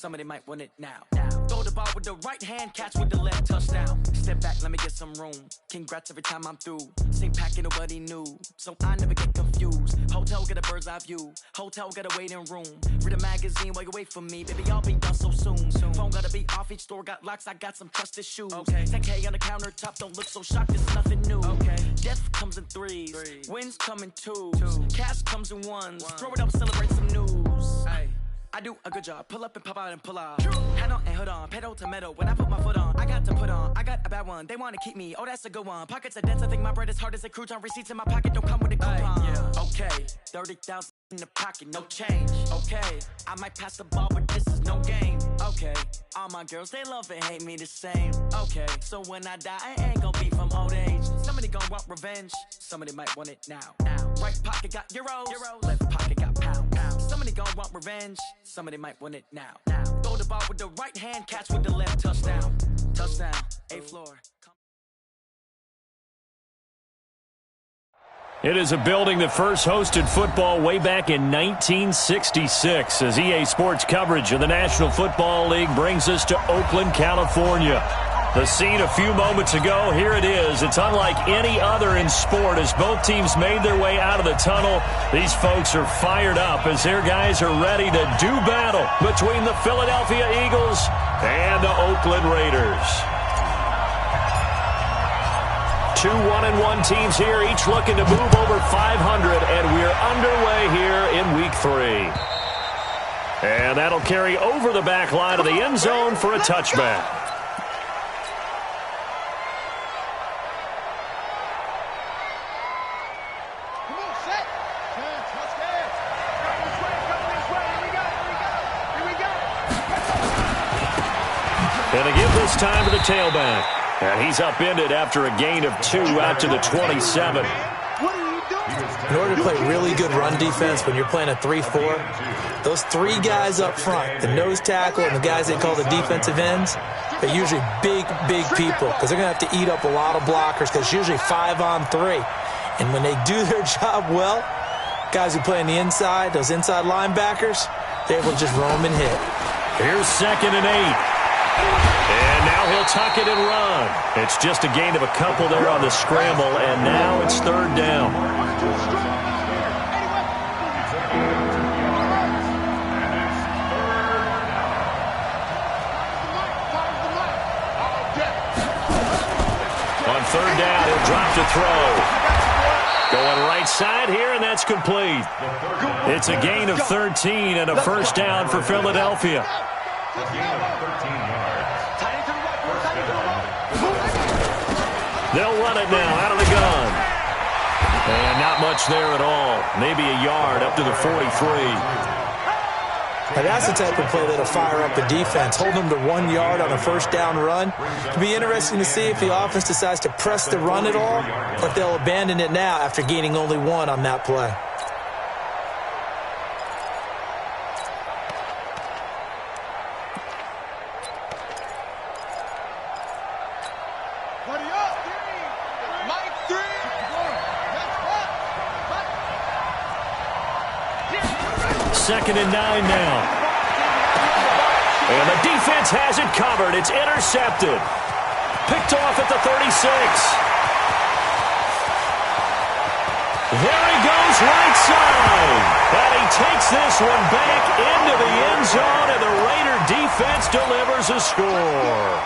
somebody might want it now. Throw the ball with the right hand, catch with the left, touchdown. Step back, let me get some room. Congrats every time I'm through. Same pack and nobody knew, so I never get confused. Hotel get a bird's eye view. Hotel get a waiting room. Read a magazine while you wait for me, baby. I'll be done so soon. Phone gotta be off, each store got locks. I got some trusted shoes. 10K on the countertop, don't look so shocked. It's nothing new. Death comes in threes. Wins come in twos. Cash comes in ones. Throw it up, celebrate some news. I do a good job. Pull up and pop out and pull off. Hand on and hood on. Pedal to metal. When I put my foot on, I got to put on. I got a bad one. They want to keep me. Oh, that's a good one. Pockets are dense. I think my bread is hard as a crouton. Receipts in my pocket don't come with a coupon. Okay, 30,000 in the pocket, no change. Okay, I might pass the ball, but this is no game. Okay, all my girls, they love and hate me the same. Okay, so when I die, I ain't gonna be from old age. Somebody gonna want revenge. Somebody might want it now. Right pocket got euros. Left pocket got pounds. Somebody gonna want revenge. Somebody might want it now. Throw the ball with the right hand, catch with the left, touchdown. Touchdown, A-floor. It is a building that first hosted football way back in 1966 as EA Sports coverage of the National Football League brings us to Oakland, California. The scene a few moments ago, here it is. It's unlike any other in sport as both teams made their way out of the tunnel. These folks are fired up as their guys are ready to do battle between the Philadelphia Eagles and the Oakland Raiders. Two 1-1 teams here, each looking to move over 500, and we're underway here in Week 3. And that'll carry over the back line of the end zone for a touchback. And they give this time to the tailback. And he's upended after a gain of 2 out to the 27. In order to play really good run defense when you're playing a 3-4, those three guys up front, the nose tackle and the guys they call the defensive ends, they're usually big people because they're going to have to eat up a lot of blockers because it's usually 5-on-3. And when they do their job well, guys who play on the inside, those inside linebackers, they're able to just roam and hit. Here's 2nd and 8. And now he'll tuck it and run. It's just a gain of a couple there on the scramble, and now it's 3rd down. On 3rd down, he'll drop to throw. Going right side here, and that's complete. It's a gain of 13 and a 1st down for Philadelphia. They'll run it now out of the gun. And not much there at all. Maybe a yard up to the 43. Now that's the type of play that'll fire up the defense. Hold them to 1 yard on a 1st down run. It'll be interesting to see if the offense decides to press the run at all, or if they'll abandon it now after gaining only 1 on that play. Second and 9 now. And the defense has it covered. It's intercepted. Picked off at the 36. There he goes right side. And he takes this one back into the end zone, and the Raider defense delivers a score.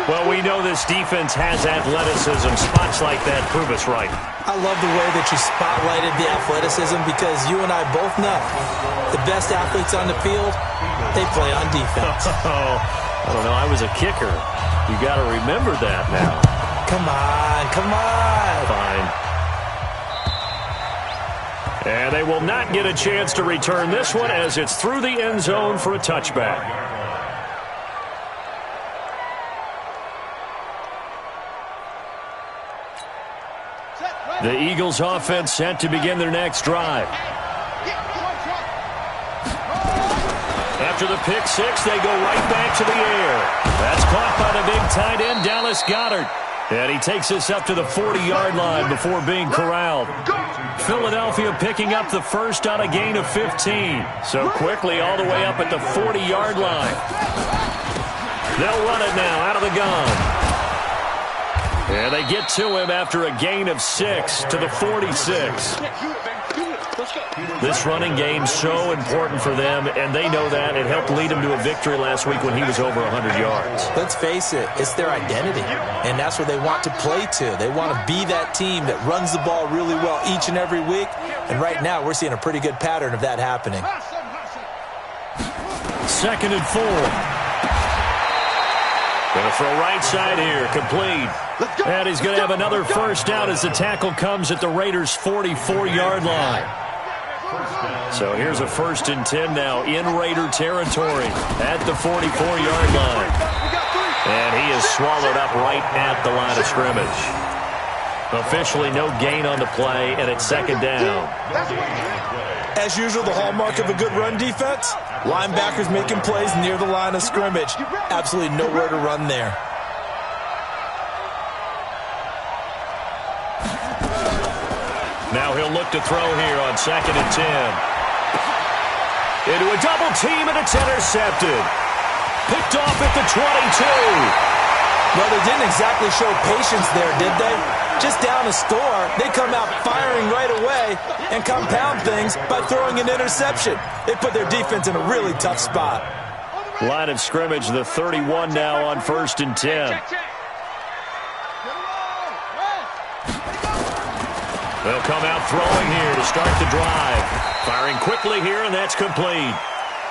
Well, we know this defense has athleticism. Spots like that prove us right. I love the way that you spotlighted the athleticism because you and I both know the best athletes on the field, they play on defense. I don't know. I was a kicker. You got to remember that now. Come on. Fine. And they will not get a chance to return this one as it's through the end zone for a touchback. The Eagles offense set to begin their next drive. After the pick six, they go right back to the air. That's caught by the big tight end, Dallas Goedert. And he takes us up to the 40-yard line before being corralled. Philadelphia picking up the first on a gain of 15. So quickly all the way up at the 40-yard line. They'll run it now out of the gun. And they get to him after a gain of 6 to the 46. This running game so important for them, and they know that. It helped lead them to a victory last week when he was over 100 yards. Let's face it, it's their identity, and that's where they want to play to. They want to be that team that runs the ball really well each and every week, and right now we're seeing a pretty good pattern of that happening. 2nd and 4. Going to throw right side here, complete. And he's going to have another first down as the tackle comes at the Raiders' 44-yard line. So here's a 1st and 10 now in Raider territory at the 44-yard line. And he is swallowed up right at the line of scrimmage. Officially no gain on the play, and it's 2nd down. As usual, the hallmark of a good run defense, linebackers making plays near the line of scrimmage. Absolutely nowhere to run there. Now he'll look to throw here on 2nd and 10. Into a double team, and it's intercepted. Picked off at the 22. Well, they didn't exactly show patience there, did they? Just down a score, they come out firing right away and compound things by throwing an interception. They put their defense in a really tough spot. Line of scrimmage, the 31 now on 1st and 10. They'll come out throwing here to start the drive. Firing quickly here, and that's complete.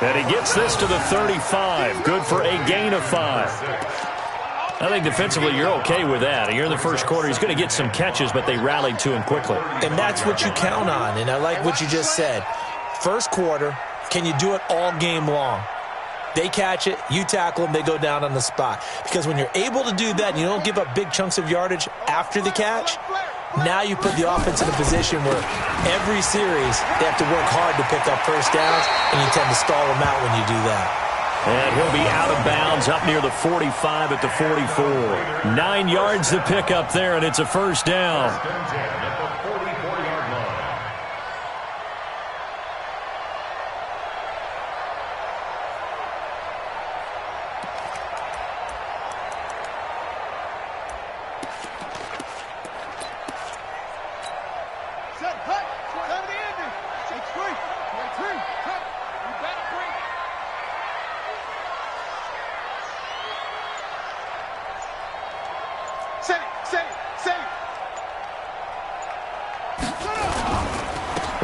And he gets this to the 35. Good for a gain of 5. I think defensively you're okay with that. You're in the first quarter. He's going to get some catches, but they rallied to him quickly. And that's what you count on, and I like what you just said. First quarter, can you do it all game long? They catch it, you tackle them, they go down on the spot. Because when you're able to do that and you don't give up big chunks of yardage after the catch, now you put the offense in a position where every series they have to work hard to pick up first downs, and you tend to stall them out when you do that. And he'll be out of bounds up near the 45 at the 44. 9 yards to pick up there, and it's a first down.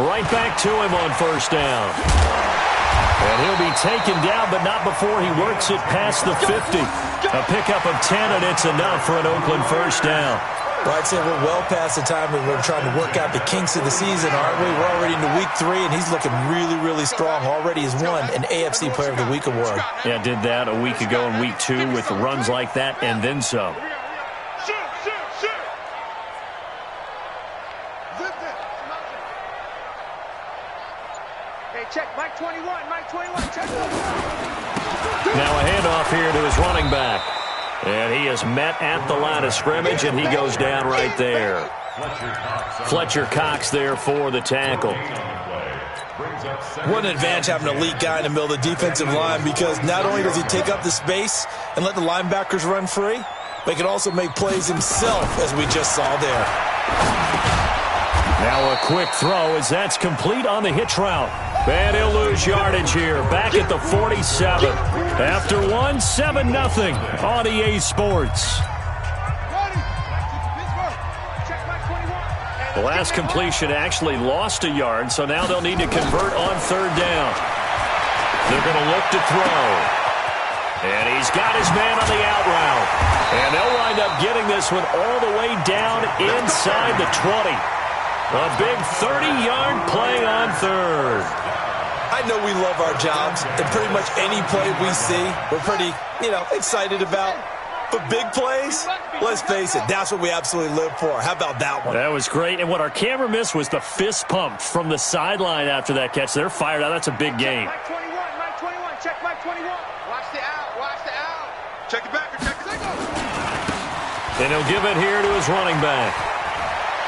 Right back to him on first down. And he'll be taken down, but not before he works it past the 50. A pickup of 10, and it's enough for an Oakland first down. Well, I'd say we're well past the time when we're trying to work out the kinks of the season, aren't we? We're already into week 3, and he's looking really, really strong. Already has won an AFC Player of the Week award. Yeah, did that a week ago in week 2 with runs like that and then some. Check, Mike 21, Mike 21, check. Now a handoff here to his running back. And he is met at the line of scrimmage, and he goes down right there. Fletcher Cox there for the tackle. What an advantage having an elite guy in the middle of the defensive line, because not only does he take up the space and let the linebackers run free, but he can also make plays himself, as we just saw there. Now a quick throw as that's complete on the hitch route. And he'll lose yardage here. Back at the 47. After 7-0 on EA Sports. The last completion actually lost a yard, so now they'll need to convert on third down. They're going to look to throw. And he's got his man on the out route. And they'll wind up getting this one all the way down inside the 20. A big 30-yard play on third. I know we love our jobs, and pretty much any play we see, we're pretty, excited about. But big plays, let's face it, that's what we absolutely live for. How about that one? That was great. And what our camera missed was the fist pump from the sideline after that catch. They're fired out. That's a big game. Mike 21, Mike 21, check Mike 21. Watch the out. Check it back, check it back. And he'll give it here to his running back.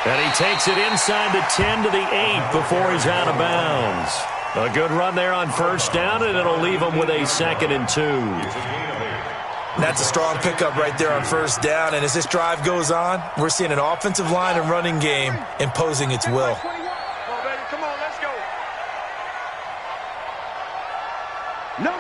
And he takes it inside the 10 to the 8 before he's out of bounds. A good run there on first down, and it'll leave him with a 2nd and 2. That's a strong pickup right there on first down. And as this drive goes on, we're seeing an offensive line and running game imposing its will. Come on, let's go. No.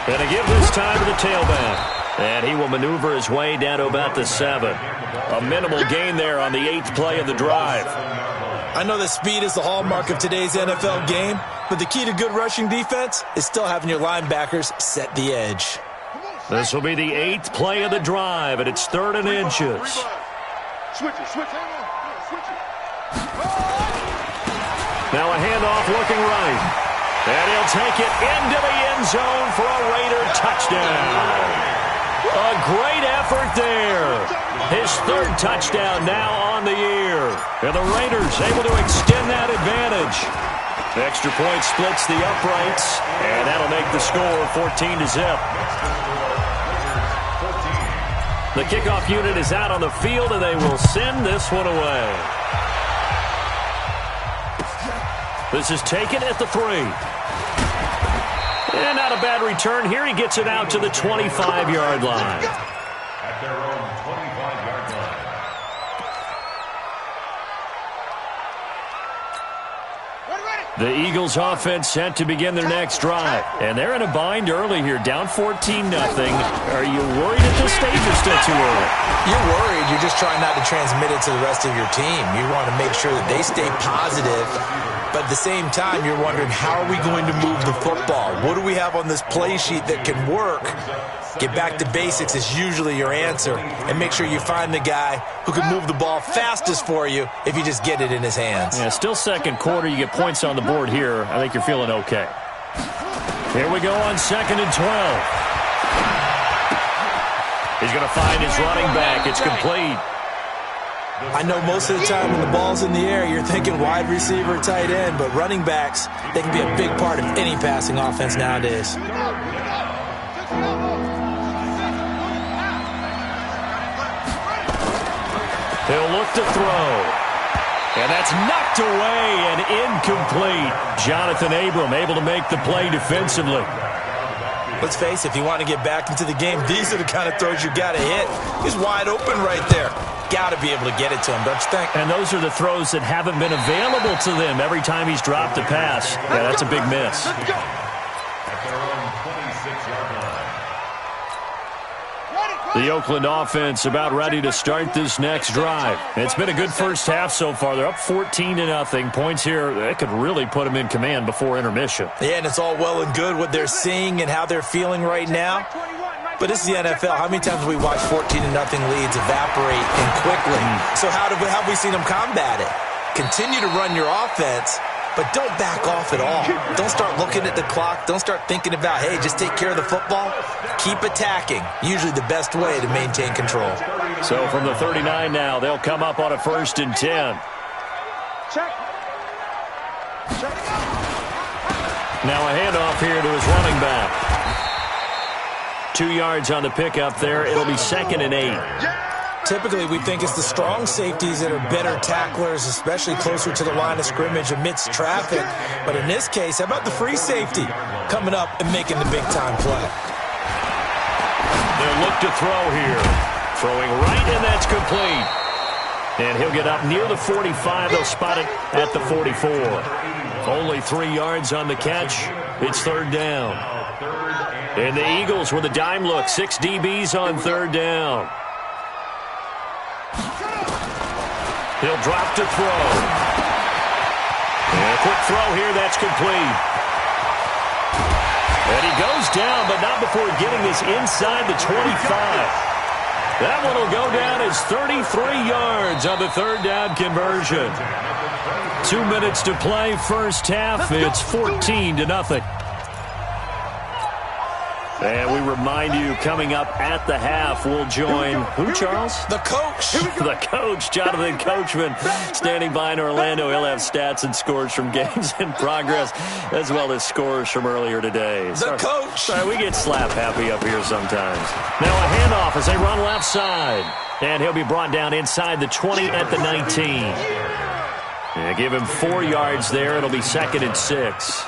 And a give this time to the tailback. And he will maneuver his way down to about the 7. A minimal gain there on the 8th play of the drive. I know that speed is the hallmark of today's NFL game, but the key to good rushing defense is still having your linebackers set the edge. This will be the 8th play of the drive, and it's 3rd and inches. Switch it. Now a handoff looking right. And he'll take it into the end zone for a Raider touchdown. A great effort there. His 3rd touchdown now on the year. And the Raiders able to extend that advantage. The extra point splits the uprights, and that'll make the score 14 to zip. The kickoff unit is out on the field, and they will send this one away. This is taken at the 3. And not a bad return here. He gets it out to the 25-yard line. At their own 25-yard line. The Eagles offense set to begin their next drive. And they're in a bind early here, down 14-0. Are you worried at this stage or still too early? You're worried. You're just trying not to transmit it to the rest of your team. You want to make sure that they stay positive. But at the same time, you're wondering, how are we going to move the football? What do we have on this play sheet that can work? Get back to basics is usually your answer. And make sure you find the guy who can move the ball fastest for you if you just get it in his hands. Yeah, still second quarter. You get points on the board here. I think you're feeling okay. Here we go on 2nd and 12. He's going to find his running back. It's complete. I know most of the time when the ball's in the air, you're thinking wide receiver, tight end, but running backs, they can be a big part of any passing offense nowadays. He'll look to throw. And that's knocked away and incomplete. Jonathan Abram able to make the play defensively. Let's face it, if you want to get back into the game, these are the kind of throws you got to hit. He's wide open right there. Got to be able to get it to him, don't you think? And those are the throws that haven't been available to them every time he's dropped a pass. Yeah, that's a big miss. At their own 26-yard line. The Oakland offense about ready to start this next drive. It's been a good first half so far. They're up 14-0. Points here, that could really put them in command before intermission. Yeah, and it's all well and good what they're seeing and how they're feeling right now. But this is the NFL. How many times have we watched 14-0 leads evaporate and quickly? So how have we seen them combat it? Continue to run your offense, but don't back off at all. Don't start looking at the clock. Don't start thinking about, hey, just take care of the football. Keep attacking. Usually the best way to maintain control. So from the 39 now, they'll come up on a 1st and 10. Now a handoff here to his running back. 2 yards on the pickup there. It'll be 2nd and 8. Typically, we think it's the strong safeties that are better tacklers, especially closer to the line of scrimmage amidst traffic. But in this case, how about the free safety coming up and making the big-time play? They'll look to throw here. Throwing right, and that's complete. And he'll get up near the 45. They'll spot it at the 44. Only 3 yards on the catch. It's 3rd down. And the Eagles with a dime look. 6 DBs on 3rd down. He'll drop to throw. And a quick throw here. That's complete. And he goes down, but not before getting this inside the 25. That one will go down as 33 yards on the 3rd down conversion. 2 minutes to play first half. It's 14-0. And we remind you, coming up at the half, we'll join who, Charles? The coach. The coach, Jonathan Coachman, standing by in Orlando. He'll have stats and scores from games in progress, as well as scores from earlier today. The coach. Sorry, we get slap happy up here sometimes. Now a handoff as they run left side. And he'll be brought down inside the 20 at the 19. Yeah, give him 4 yards there. It'll be 2nd and 6.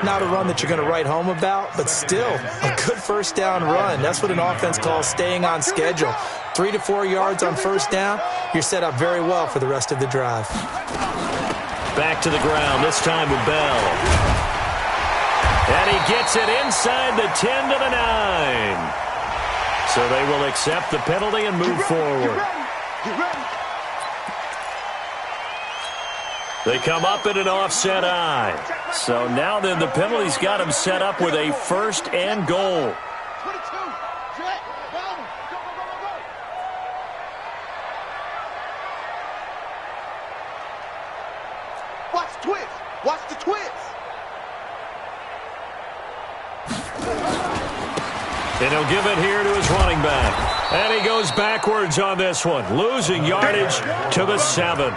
Not a run that you're going to write home about, but still a good first down run. That's what an offense calls staying on schedule. 3 to 4 yards on first down, you're set up very well for the rest of the drive. Back to the ground, this time with Bell. And he gets it inside the 10 to the 9. So they will accept the penalty and move forward. They come up in an offset eye. So now then the penalty's got him set up with a 1st and goal. Watch the twist. Watch the twist. And he'll give it here to his running back. And he goes backwards on this one, losing yardage to the 7.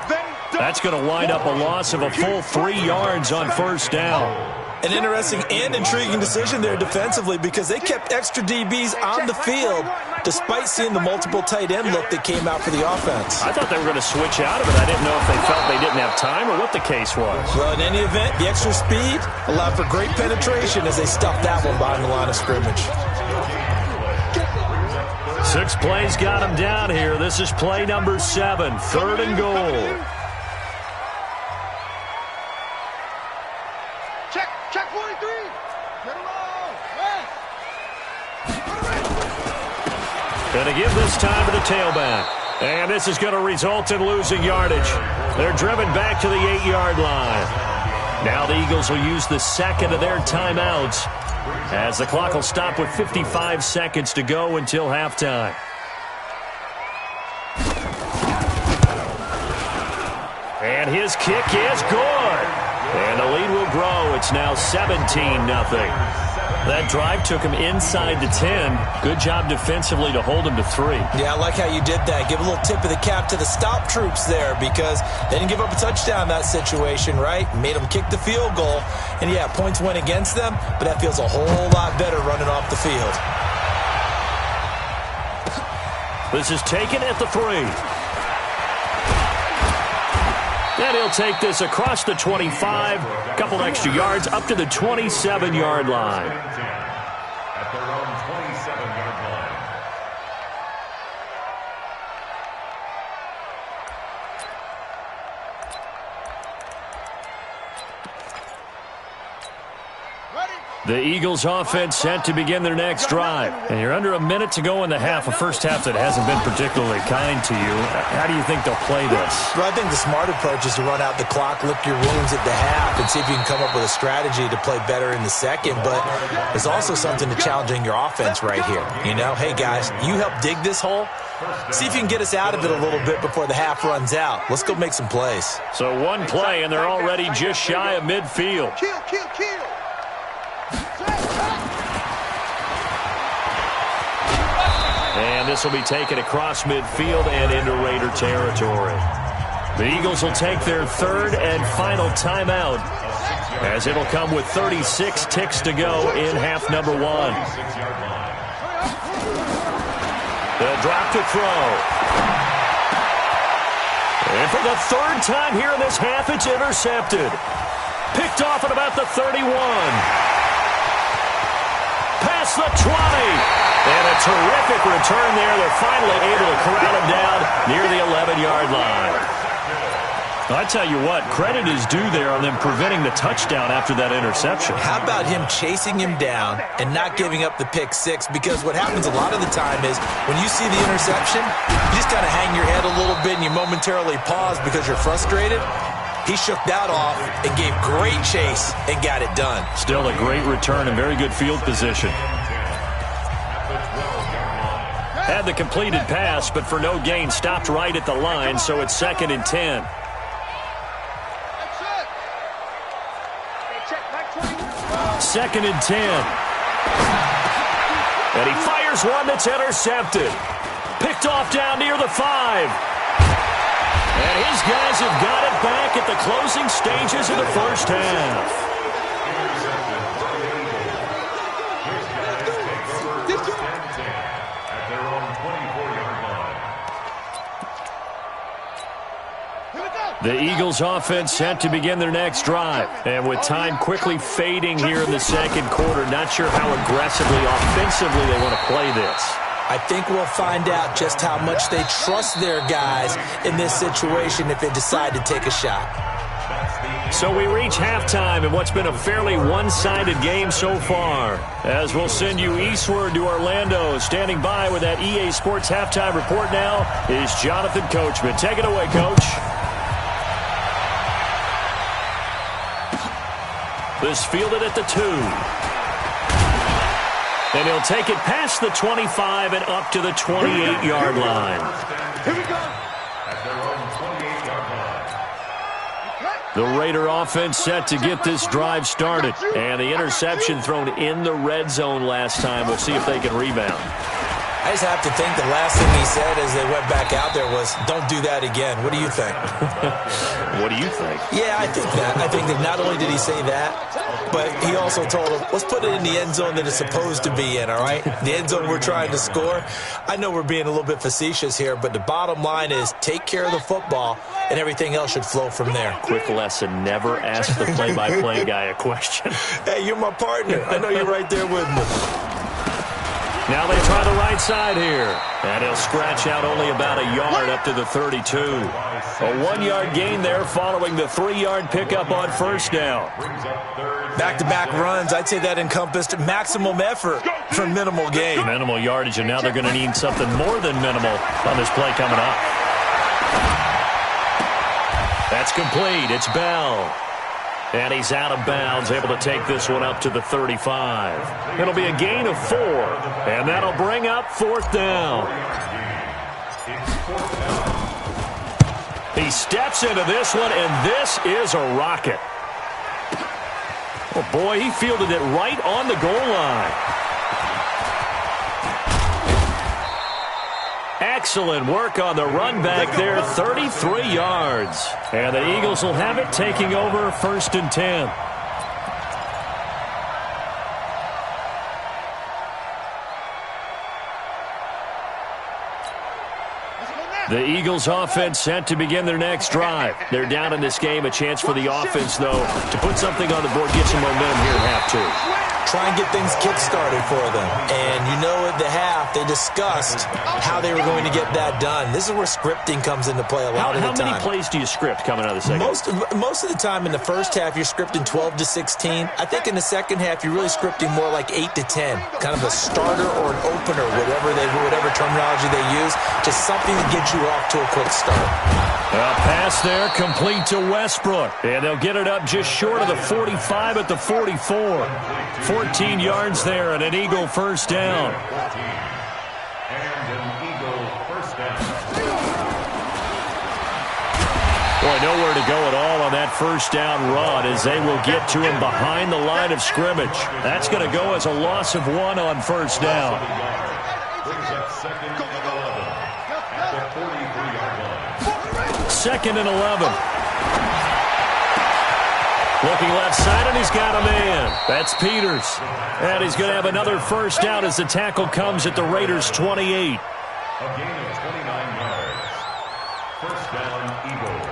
That's going to wind up a loss of a full 3 yards on first down. An interesting and intriguing decision there defensively because they kept extra DBs on the field despite seeing the multiple tight end look that came out for the offense. I thought they were going to switch out of it. I didn't know if they felt they didn't have time or what the case was. Well, in any event, the extra speed allowed for great penetration as they stuffed that one behind the line of scrimmage. 6 plays got him down here. This is play number 7, 3rd and goal. Check 43. Get him on. Going to give this time to the tailback. And this is going to result in losing yardage. They're driven back to the 8-yard line. Now the Eagles will use the 2nd of their timeouts as the clock will stop with 55 seconds to go until halftime. And his kick is good. And the lead will grow. It's now 17-0. That drive took him inside the 10. Good job defensively to hold him to 3. Yeah, I like how you did that. Give a little tip of the cap to the stop troops there because they didn't give up a touchdown in that situation, right? Made them kick the field goal. And, yeah, points went against them, but that feels a whole lot better running off the field. This is taken at the 3. And he'll take this across the 25, a couple extra yards up to the 27-yard line. At their own 27-yard line. The Eagles offense set to begin their next drive. And you're under a minute to go in the half, a first half that hasn't been particularly kind to you. How do you think they'll play this? Well, I think the smart approach is to run out the clock, lick your wounds at the half, and see if you can come up with a strategy to play better in the second. But there's also something to challenging your offense right here. You know, hey, guys, you help dig this hole. See if you can get us out of it a little bit before the half runs out. Let's go make some plays. So one play, and they're already just shy of midfield. Kill. And this will be taken across midfield and into Raider territory. The Eagles will take their 3rd and final timeout as it'll come with 36 ticks to go in half number 1. They'll drop to throw. And for the 3rd time here in this half, it's intercepted. Picked off at about the 31. Past the 20. And a terrific return there. They're finally able to corral him down near the 11-yard line. I tell you what, credit is due there on them preventing the touchdown after that interception. How about him chasing him down and not giving up the pick 6? Because what happens a lot of the time is when you see the interception, you just kind of hang your head a little bit and you momentarily pause because you're frustrated. He shook that off and gave great chase and got it done. Still a great return and very good field position. Had the completed pass, but for no gain, stopped right at the line, so it's 2nd and 10. Second and 10. And he fires one that's intercepted. Picked off down near the 5. And his guys have got it back at the closing stages of the first half. The Eagles offense set to begin their next drive. And with time quickly fading here in the second quarter, not sure how aggressively, offensively they want to play this. I think we'll find out just how much they trust their guys in this situation if they decide to take a shot. So we reach halftime in what's been a fairly one-sided game so far. As we'll send you eastward to Orlando. Standing by with that EA Sports halftime report now is Jonathan Coachman. Take it away, Coach. This fielded at the 2. And he'll take it past the 25 and up to the 28-yard line. Here we go. The Raider offense set to get this drive started. And the interception thrown in the red zone last time. We'll see if they can rebound. I just have to think the last thing he said as they went back out there was, don't do that again. What do you think? What do you think? Yeah, I think that. I think that not only did he say that, but he also told them, let's put it in the end zone that it's supposed to be in, all right? The end zone we're trying to score. I know we're being a little bit facetious here, but the bottom line is take care of the football, and everything else should flow from there. Quick lesson, never ask the play-by-play guy a question. Hey, you're my partner. I know you're right there with me. Now they try the right side here. And he'll scratch out only about a yard up to the 32. A 1-yard gain there following the 3-yard pickup on first down. Back-to-back runs, I'd say that encompassed maximum effort for minimal gain. Minimal yardage, and now they're going to need something more than minimal on this play coming up. That's complete. It's Bell. And he's out of bounds, able to take this one up to the 35. It'll be a gain of 4, and that'll bring up 4th down. He steps into this one, and this is a rocket. Oh, boy, he fielded it right on the goal line. Excellent work on the run back there, 33 yards. And the Eagles will have it, taking over 1st and 10. The Eagles offense set to begin their next drive. They're down in this game. A chance for the offense, though, to put something on the board, get some momentum here at half 2. Try and get things kick-started for them. And you know at the half, they discussed how they were going to get that done. This is where scripting comes into play a lot of the time. How many plays do you script coming out of the second? Most of the time in the first half, you're scripting 12 to 16. I think in the second half, you're really scripting more like 8 to 10. Kind of a starter or an opener, whatever terminology they use. Just something to get you off to a quick start. A pass there, complete to Westbrook. And they'll get it up just short of the 45 at the 44. 14 yards there and an Eagle first down. Boy, nowhere to go at all on that first down run as they will get to him behind the line of scrimmage. That's going to go as a loss of 1 on first down. Second and 11. Looking left side, and he's got a man. That's Peters. And he's going to have another first down as the tackle comes at the Raiders' 28. A gain of 29 yards. First down, Eagles.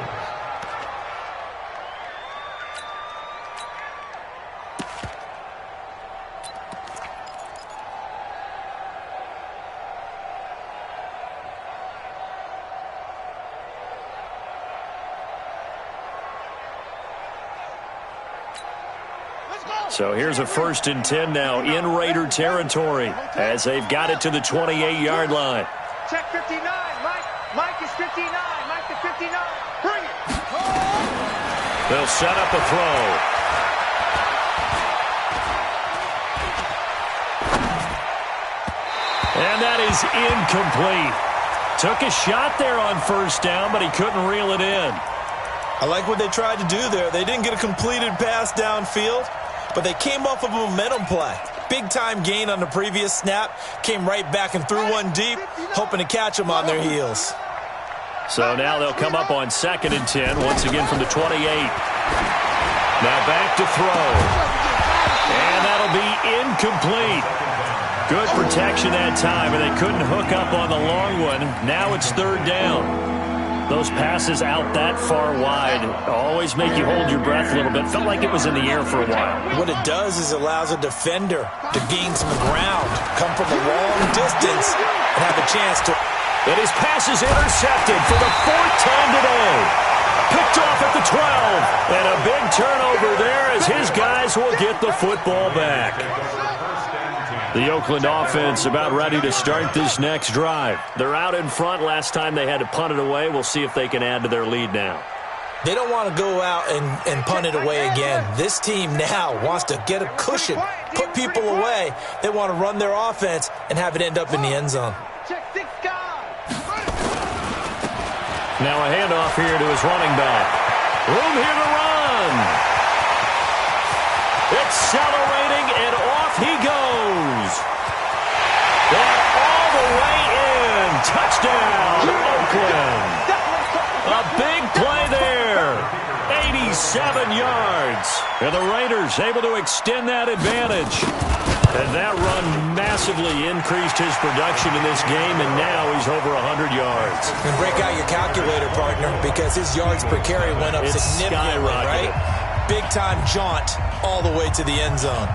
So here's a 1st and 10 now in Raider territory as they've got it to the 28-yard line. Check 59. Mike is 59. Mike to 59. Bring it. They'll set up a throw. And that is incomplete. Took a shot there on first down, but he couldn't reel it in. I like what they tried to do there. They didn't get a completed pass downfield, but they came off of a momentum play. big-time gain on the previous snap, came right back and threw one deep, hoping to catch them on their heels. So now they'll come up on 2nd and 10, once again from the 28. Now back to throw. And that'll be incomplete. Good protection that time, and they couldn't hook up on the long one. Now it's 3rd down. Those passes out that far wide always make you hold your breath a little bit. Felt like it was in the air for a while. What it does is it allows a defender to gain some ground, come from a long distance, and have a chance to... And his pass is intercepted for the 4th time today. Picked off at the 12. And a big turnover there as his guys will get the football back. The Oakland offense about ready to start this next drive. They're out in front. Last time they had to punt it away. We'll see if they can add to their lead now. They don't want to go out and punt it away again. This team now wants to get a cushion, put people away. They want to run their offense and have it end up in the end zone. Now a handoff here to his running back. Room here to run. Accelerating, and off he goes. They're all the way in. Touchdown, Oakland. A big play there. 87 yards. And the Raiders able to extend that advantage. And that run massively increased his production in this game, and now he's over 100 yards. And break out your calculator, partner, because his yards per carry went up significantly, right? Big-time jaunt all the way to the end zone.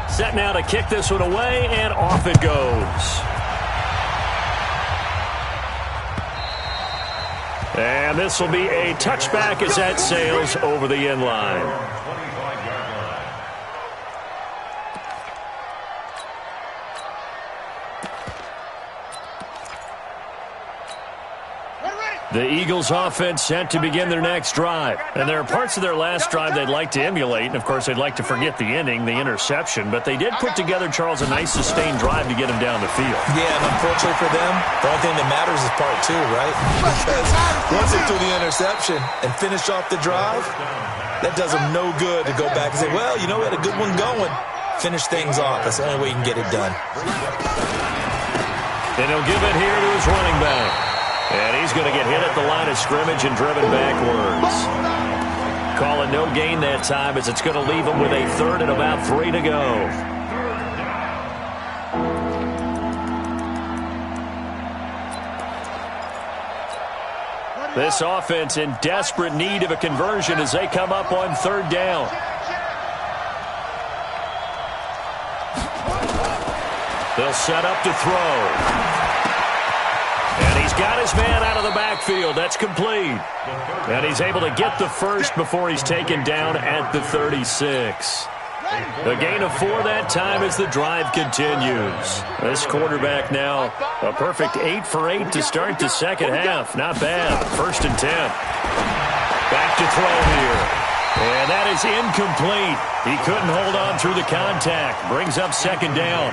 Set now to kick this one away, and off it goes. And this will be a touchback as that sails over the end line. The Eagles offense set to begin their next drive. And there are parts of their last drive they'd like to emulate. And, of course, they'd like to forget the ending, the interception. But they did put together, Charles, a nice sustained drive to get him down the field. Yeah, and unfortunately for them, the only thing that matters is part 2, right? Because once they threw the interception and finished off the drive, that does them no good to go back and say, well, you know, we had a good one going. Finish things off. That's the only way you can get it done. And he'll give it here to his running back. And he's going to get hit at the line of scrimmage and driven backwards. Calling no gain that time as it's going to leave him with a 3rd and about 3 to go. This offense in desperate need of a conversion as they come up on 3rd down. They'll set up to throw. And he's got his man out of the backfield. That's complete. And he's able to get the first before he's taken down at the 36. A gain of 4 that time as the drive continues. This quarterback now a perfect 8 for 8 to start the second half. Not bad. 1st and 10. Back to throw here. And that is incomplete. He couldn't hold on through the contact. Brings up 2nd down.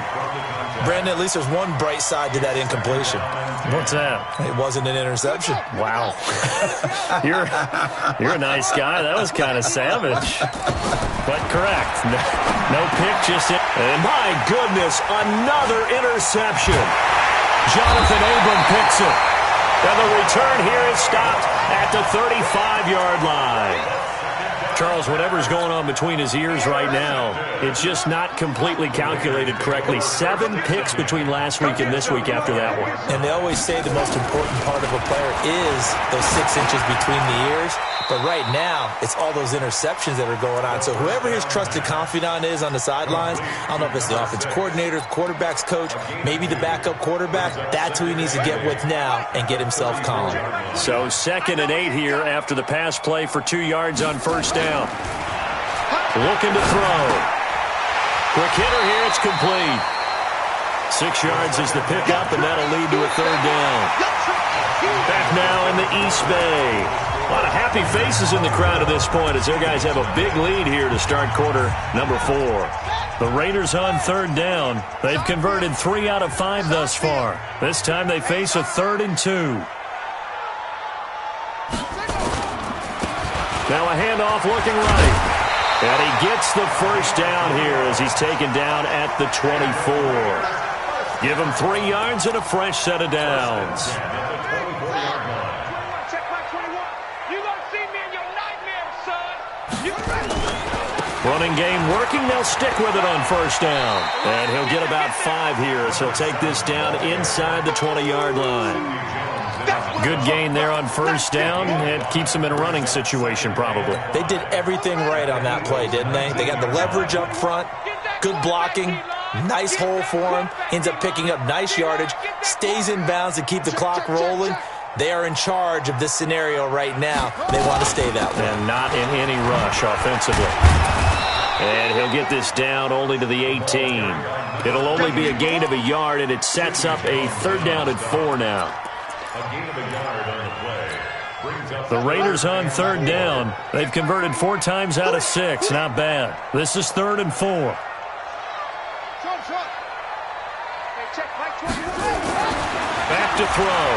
Brandon, at least there's one bright side to that incompletion. What's that? It wasn't an interception. Wow. You're a nice guy. That was kind of savage. But correct. No pick, just it. And my goodness, another interception. Jonathan Abram picks it. And the return here is stopped at the 35-yard line. Charles, whatever's going on between his ears right now, it's just not completely calculated correctly. 7 picks between last week and this week after that one. And they always say the most important part of a player is those 6 inches between the ears. But right now, it's all those interceptions that are going on. So whoever his trusted confidant is on the sidelines, I don't know if it's the offensive coordinator, the quarterback's coach, maybe the backup quarterback, that's who he needs to get with now and get himself calm. So 2nd and 8 here after the pass play for 2 yards on 1st down. Looking to throw. Quick hitter here, it's complete. 6 yards is the pickup, and that'll lead to a 3rd down. Back now in the East Bay. A lot of happy faces in the crowd at this point as their guys have a big lead here to start quarter number 4. The Raiders on 3rd down. They've converted 3 out of 5 thus far. This time they face a 3rd and 2. Now a handoff looking right. And he gets the first down here as he's taken down at the 24. Give him 3 yards and a fresh set of downs. Running game working. They'll stick with it on first down. And he'll get about 5 here, so he'll take this down inside the 20-yard line. Good gain there on first down. It keeps him in a running situation probably. They did everything right on that play, didn't they? They got the leverage up front, good blocking, nice hole for him, ends up picking up nice yardage, stays in bounds to keep the clock rolling. They are in charge of this scenario right now. They want to stay that way. And not in any rush offensively. And he'll get this down only to the 18. It'll only be a gain of a yard, and it sets up a 3rd down and 4 now. A gain of a yard on the play. Brings up The Raiders on 3rd down. They've converted 4 times out of 6. Not bad. This is 3rd and 4. Back to throw.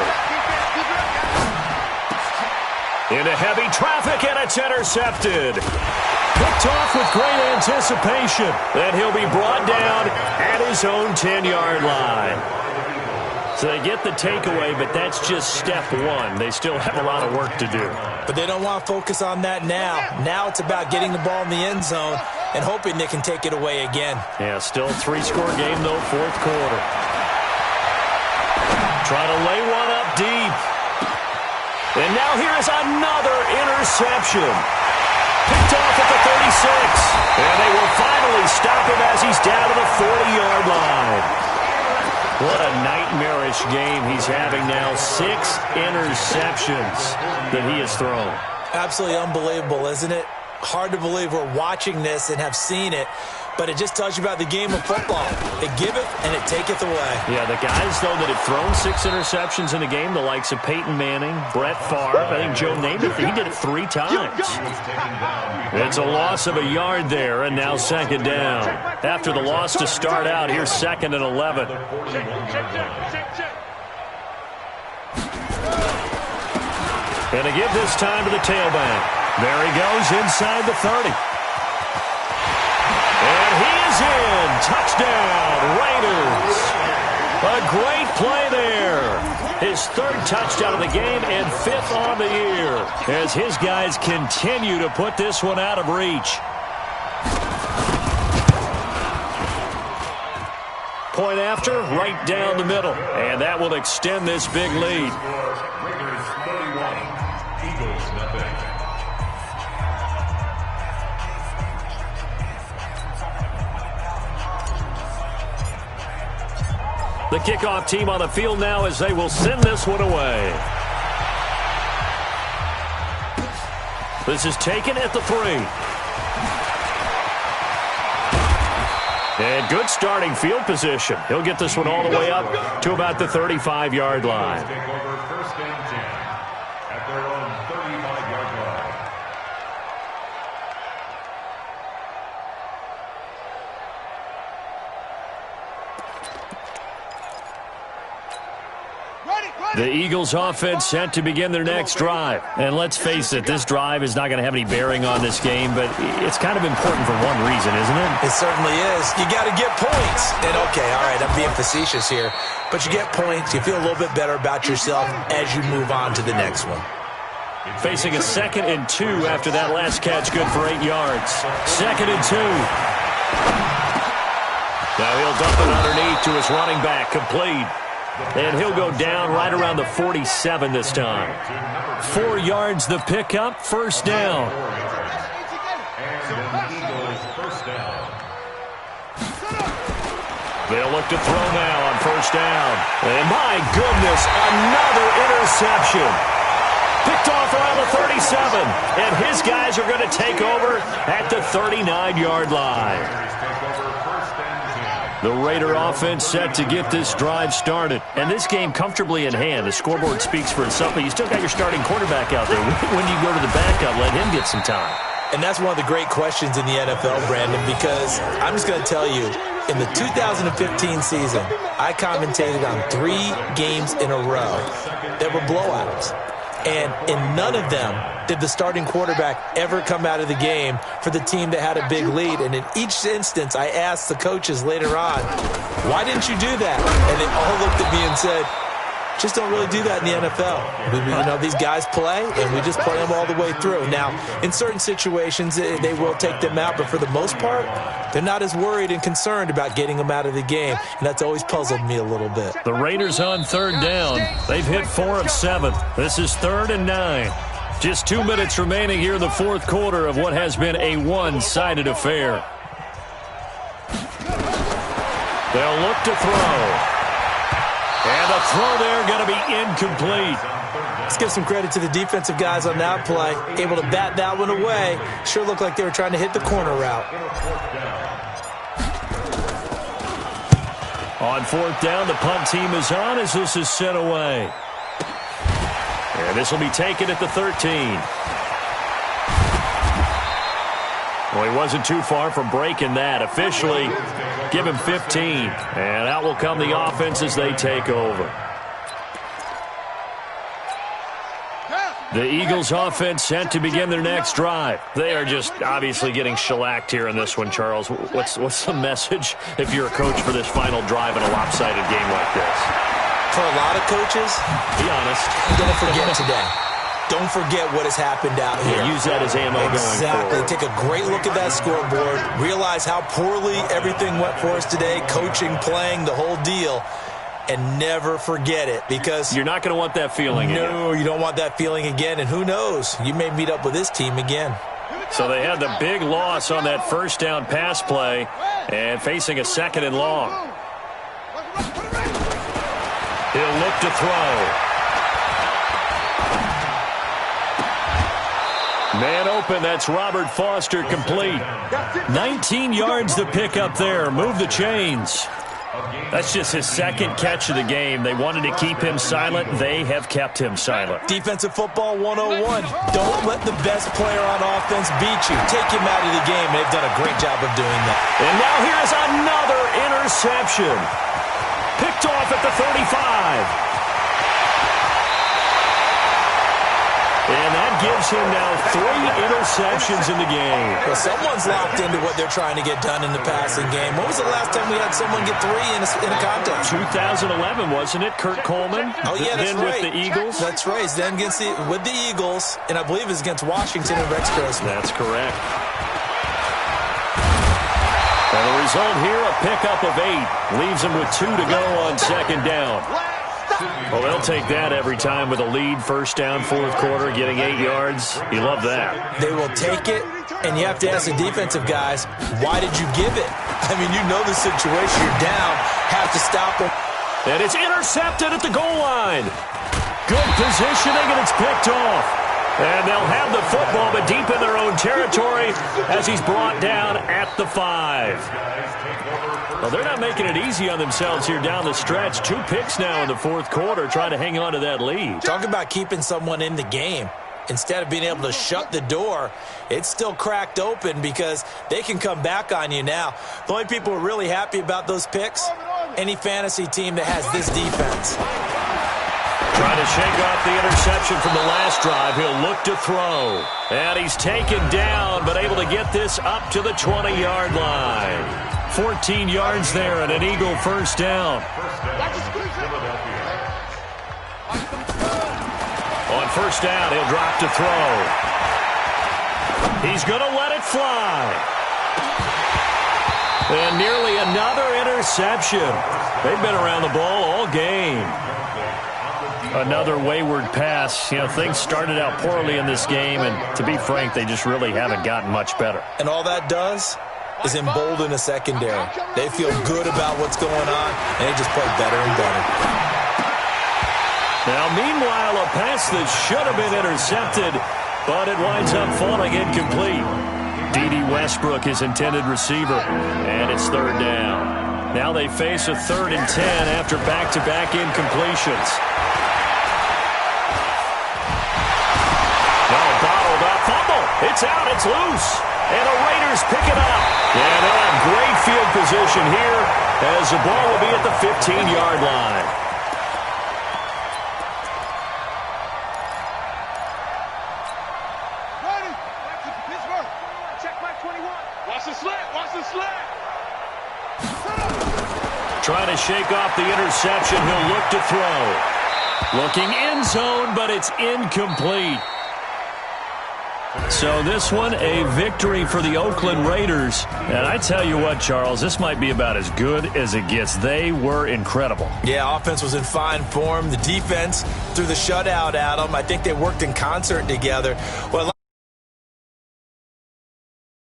Into heavy traffic, and it's intercepted. Picked off with great anticipation. Then he'll be brought down at his own 10-yard line. So they get the takeaway, but that's just step 1. They still have a lot of work to do. But they don't want to focus on that now. Now it's about getting the ball in the end zone and hoping they can take it away again. Yeah, still 3-score game, though, 4th quarter. Trying to lay one up deep. And now here's another interception. Picked off at the 36. And they will finally stop him as he's down to the 40-yard line. What a nightmarish game he's having now. 6 interceptions that he has thrown. Absolutely unbelievable, isn't it? Hard to believe we're watching this and have seen it, but it just tells you about the game of football. It giveth and it taketh away. Yeah, the guys, though, that have thrown 6 interceptions in a game, the likes of Peyton Manning, Brett Favre, I think Joe Namath, he did it 3 times. It's a loss of a yard there, and now 2nd down. After the loss to start out, here's 2nd and 11. And to give this time to the tailback. There he goes inside the 30. And he is in. Touchdown, Raiders. A great play there. His 3rd touchdown of the game and 5th on the year as his guys continue to put this one out of reach. Point after, right down the middle. And that will extend this big lead. Raiders 31, Eagles nothing. The kickoff team on the field now as they will send this one away. This is taken at the 3. And good starting field position. He'll get this one all the way up to about the 35-yard line. Take over 1st and 10 at their own 35-yard line. The Eagles offense set to begin their next drive. And let's face it, this drive is not going to have any bearing on this game, but it's kind of important for one reason, isn't it? It certainly is. You got to get points. And okay, all right, I'm being facetious here, but you get points, you feel a little bit better about yourself as you move on to the next one. Facing a 2nd and 2 after that last catch, good for 8 yards. 2nd and 2. Now he'll dump it underneath to his running back, complete. And he'll go down right around the 47 this time. 4 yards the pickup, 1st down. They'll look to throw now on 1st down. And my goodness, another interception. Picked off around the 37. And his guys are going to take over at the 39-yard line. The Raider offense set to get this drive started. And this game comfortably in hand. The scoreboard speaks for itself, but you still got your starting quarterback out there. When do you go to the backup, let him get some time? And that's one of the great questions in the NFL, Brandon, because I'm just going to tell you, in the 2015 season, I commentated on 3 games in a row that were blowouts. And in none of them did the starting quarterback ever come out of the game for the team that had a big lead. And in each instance, I asked the coaches later on, why didn't you do that? And they all looked at me and said, just don't really do that in the NFL. These guys play, and we just play them all the way through. Now, in certain situations, they will take them out, but for the most part, they're not as worried and concerned about getting them out of the game, and that's always puzzled me a little bit. The Raiders on third down. They've hit 4 of 7. This is 3rd and 9. Just 2 minutes remaining here in the fourth quarter of what has been a one-sided affair. They'll look to throw. And the throw there going to be incomplete. Let's give some credit to the defensive guys on that play. Able to bat that one away. Sure looked like they were trying to hit the corner route. On 4th down, the punt team is on as this is sent away. And this will be taken at the 13. Well, he wasn't too far from breaking that. Officially, give him 15. And out will come the offense as they take over. The Eagles offense set to begin their next drive. They are just obviously getting shellacked here in this one, Charles. What's the message if you're a coach for this final drive in a lopsided game like this? For a lot of coaches, be honest, don't forget today. Don't forget what has happened out here. Yeah, use that as ammo going forward. Exactly. Take a great look at that scoreboard. Realize how poorly everything went for us today. Coaching, playing, the whole deal. And never forget it, because you're not going to want that feeling again. No, you don't want that feeling again. And who knows? You may meet up with this team again. So they had the big loss on that first down pass play and facing a 2nd and long. He'll look to throw. Man open, that's Robert Foster, complete. 19 yards to pick up there. Move the chains. That's just his 2nd catch of the game. They wanted to keep him silent. They have kept him silent. Defensive football 101. Don't let the best player on offense beat you. Take him out of the game. They've done a great job of doing that. And now here's another interception. Picked off at the 35. And that gives him now 3 interceptions in the game. Well, someone's locked into what they're trying to get done in the passing game. When was the last time we had someone get 3 in a contest? 2011, wasn't it? Kurt Coleman? Oh, yeah, that's then right. With the Eagles? That's right. Then with the Eagles, and I believe it's against Washington and Rex Grossman. That's correct. And the result here, a pickup of 8. Leaves them with 2 to go on 2nd down. Well, they'll take that every time with a lead. 1st down, 4th quarter, getting 8 yards. You love that. They will take it, and you have to ask the defensive guys, why did you give it? I mean, you know the situation. You're down, have to stop them. And it's intercepted at the goal line. Good positioning, and it's picked off. And they'll have the football, but deep in their own territory as he's brought down at the 5. Well, they're not making it easy on themselves here down the stretch. 2 picks now in the 4th quarter, trying to hang on to that lead. Talk about keeping someone in the game. Instead of being able to shut the door, it's still cracked open because they can come back on you now. The only people who are really happy about those picks, any fantasy team that has this defense. Trying to shake off the interception from the last drive. He'll look to throw. And he's taken down, but able to get this up to the 20-yard line. 14 yards there and an Eagle 1st down. On 1st down, he'll drop to throw. He's going to let it fly. And nearly another interception. They've been around the ball all game. Another wayward pass. You know, things started out poorly in this game, and to be frank, they just really haven't gotten much better. And all that does is embolden a secondary. They feel good about what's going on, and they just play better and better. Now, meanwhile, a pass that should have been intercepted, but it winds up falling incomplete. D.D. Westbrook, his intended receiver, and it's 3rd down. Now they face a 3rd and 10 after back-to-back incompletions. Now bottled up, fumble. It's out, it's loose. And the Raiders pick it up. And they'll have great field position here as the ball will be at the 15-yard line. the slant. Watch the slant. Trying to shake off the interception. He'll look to throw. Looking end zone, but it's incomplete. So this one, a victory for the Oakland Raiders. And I tell you what, Charles, this might be about as good as it gets. They were incredible. Yeah, offense was in fine form. The defense threw the shutout at them. I think they worked in concert together. Well,